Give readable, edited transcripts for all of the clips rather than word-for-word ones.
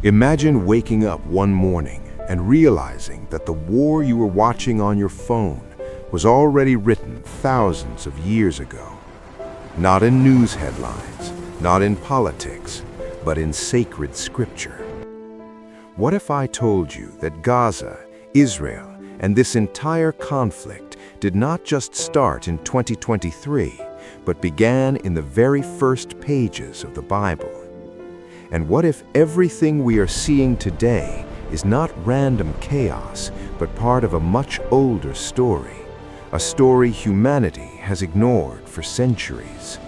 Imagine waking up one morning and realizing that the war you were watching on your phone was already written thousands of years ago. Not in news headlines, not in politics, but in sacred scripture. What if I told you that Gaza, Israel, and this entire conflict did not just start in 2023, but began in the very first pages of the Bible? And what if everything we are seeing today is not random chaos, but part of a much older story, a story humanity has ignored for centuries?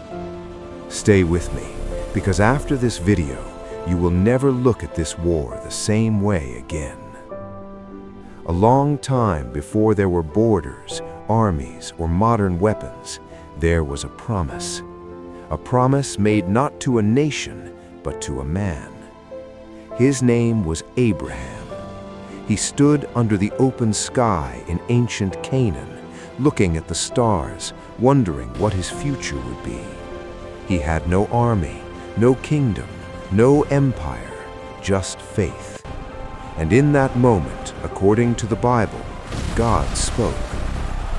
Stay with me, because after this video, you will never look at this war the same way again. A long time before there were borders, armies, or modern weapons, there was a promise made not to a nation, but to a man. His name was Abraham. He stood under the open sky in ancient Canaan, looking at the stars, wondering what his future would be. He had no army, no kingdom, no empire, just faith. And in that moment, according to the Bible, God spoke.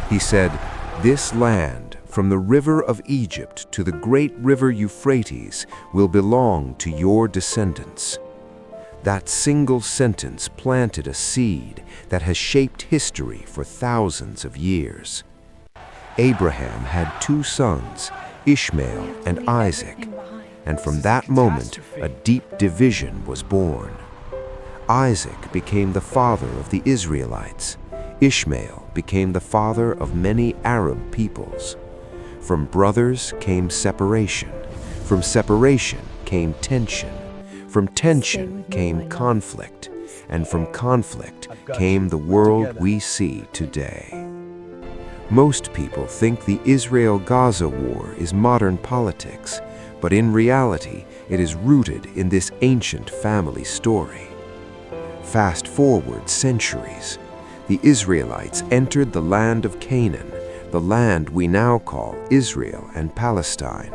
He said, "This land, from the river of Egypt to the great river Euphrates, will belong to your descendants." That single sentence planted a seed that has shaped history for thousands of years. Abraham had two sons, Ishmael and Isaac, and from that moment, a deep division was born. Isaac became the father of the Israelites. Ishmael became the father of many Arab peoples. From brothers came separation. From separation came tension. From tension came conflict. And from conflict came the world we see today. Most people think the Israel-Gaza war is modern politics, but in reality, it is rooted in this ancient family story. Fast forward centuries, the Israelites entered the land of Canaan, the land we now call Israel and Palestine.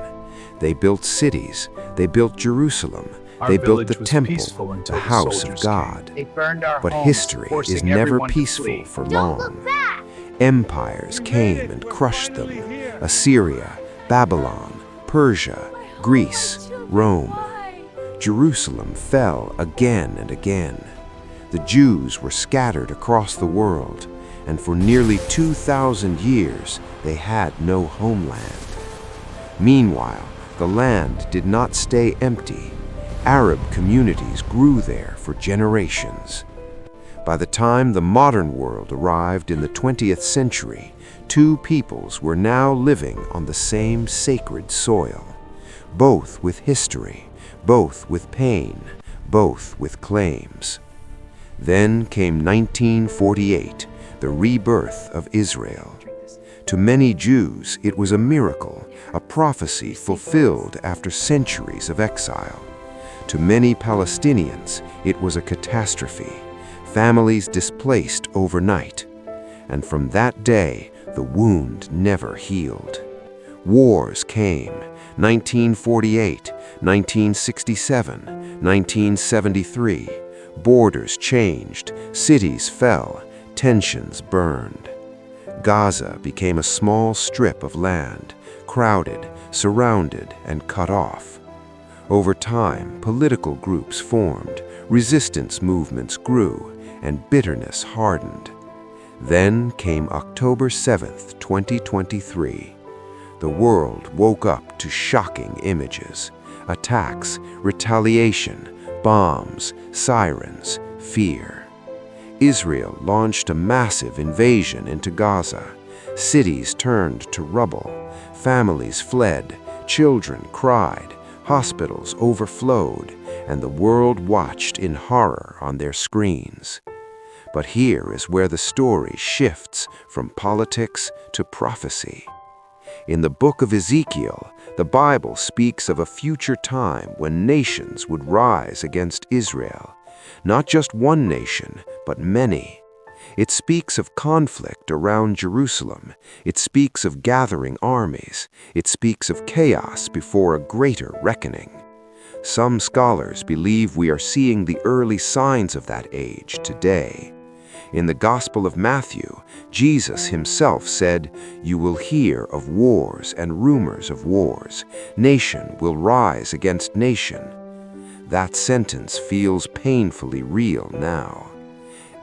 They built cities, they built Jerusalem, they built the temple, the house of God. But history is never peaceful for long. Empires came and crushed them: Assyria, Babylon, Persia, Greece, Rome. Jerusalem fell again and again. The Jews were scattered across the world, and for nearly 2,000 years they had no homeland. Meanwhile, the land did not stay empty. Arab communities grew there for generations. By the time the modern world arrived in the 20th century, two peoples were now living on the same sacred soil, both with history, both with pain, both with claims. Then came 1948, the rebirth of Israel. To many Jews, it was a miracle, a prophecy fulfilled after centuries of exile. To many Palestinians, it was a catastrophe, families displaced overnight. And from that day, the wound never healed. Wars came: 1948, 1967, 1973. Borders changed, cities fell, tensions burned. Gaza became a small strip of land, crowded, surrounded, and cut off. Over time, political groups formed, resistance movements grew, and bitterness hardened. Then came October 7th, 2023. The world woke up to shocking images: attacks, retaliation, bombs, sirens, fear. Israel launched a massive invasion into Gaza. Cities turned to rubble. Families fled. Children cried. Hospitals overflowed. And the world watched in horror on their screens. But here is where the story shifts from politics to prophecy. In the book of Ezekiel, the Bible speaks of a future time when nations would rise against Israel. Not just one nation, but many. It speaks of conflict around Jerusalem. It speaks of gathering armies. It speaks of chaos before a greater reckoning. Some scholars believe we are seeing the early signs of that age today. In the Gospel of Matthew, Jesus himself said, "You will hear of wars and rumors of wars. Nation will rise against nation." That sentence feels painfully real now.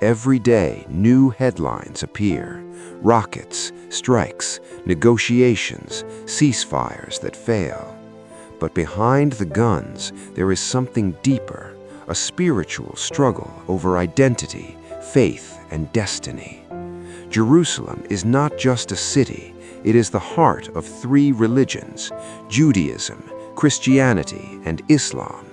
Every day, new headlines appear. Rockets, strikes, negotiations, ceasefires that fail. But behind the guns, there is something deeper, a spiritual struggle over identity, faith, and destiny. Jerusalem is not just a city, it is the heart of three religions: Judaism, Christianity, and Islam.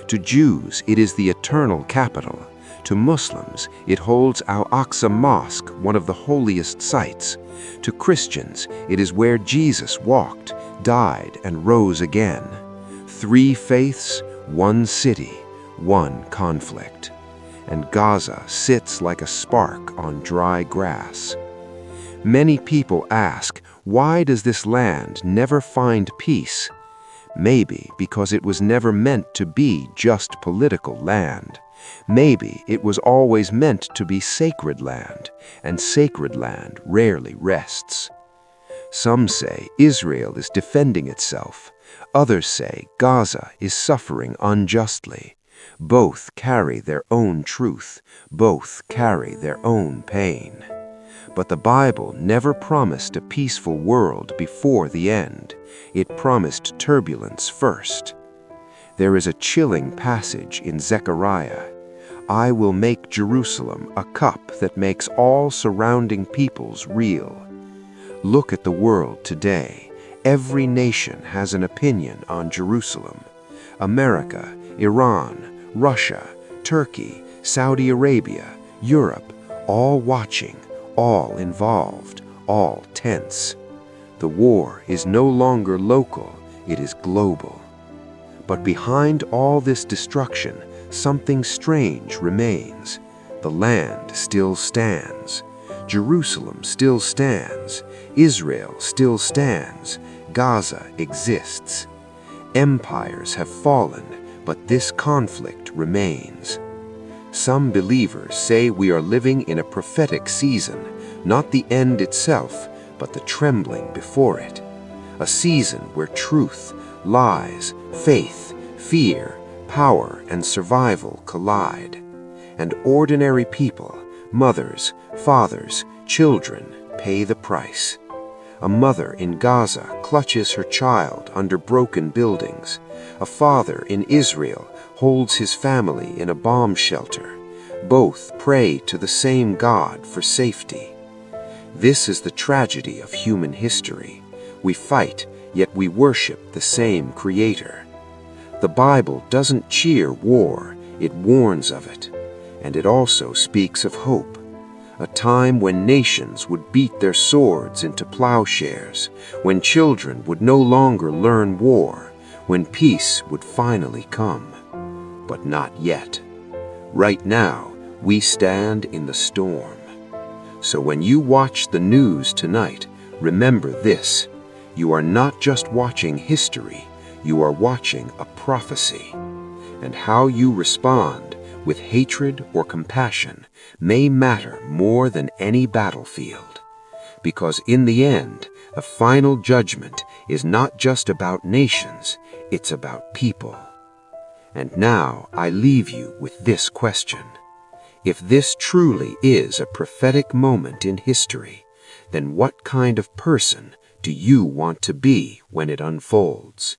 To Jews, it is the eternal capital. To Muslims, it holds Al-Aqsa Mosque, one of the holiest sites. To Christians, it is where Jesus walked, died, and rose again. Three faiths, one city, one conflict. And Gaza sits like a spark on dry grass. Many people ask, why does this land never find peace? Maybe because it was never meant to be just political land. Maybe it was always meant to be sacred land, and sacred land rarely rests. Some say Israel is defending itself. Others say Gaza is suffering unjustly. Both carry their own truth. Both carry their own pain. But the Bible never promised a peaceful world before the end. It promised turbulence first. There is a chilling passage in Zechariah. "I will make Jerusalem a cup that makes all surrounding peoples reel." Look at the world today. Every nation has an opinion on Jerusalem. America, Iran, Russia, Turkey, Saudi Arabia, Europe, all watching, all involved, all tense. The war is no longer local, it is global. But behind all this destruction, something strange remains. The land still stands. Jerusalem still stands. Israel still stands. Gaza exists. Empires have fallen, but this conflict remains. Some believers say we are living in a prophetic season, not the end itself, but the trembling before it. A season where truth, lies, faith, fear, power, and survival collide. And ordinary people, mothers, fathers, children, pay the price. A mother in Gaza clutches her child under broken buildings. A father in Israel holds his family in a bomb shelter. Both pray to the same God for safety. This is the tragedy of human history. We fight, yet we worship the same Creator. The Bible doesn't cheer war, it warns of it. And it also speaks of hope. A time when nations would beat their swords into plowshares, when children would no longer learn war, when peace would finally come. But not yet. Right now, we stand in the storm. So when you watch the news tonight, remember this: you are not just watching history, you are watching a prophecy. And how you respond, with hatred or compassion, may matter more than any battlefield. Because in the end, a final judgment is not just about nations, it's about people. And now I leave you with this question. If this truly is a prophetic moment in history, then what kind of person do you want to be when it unfolds?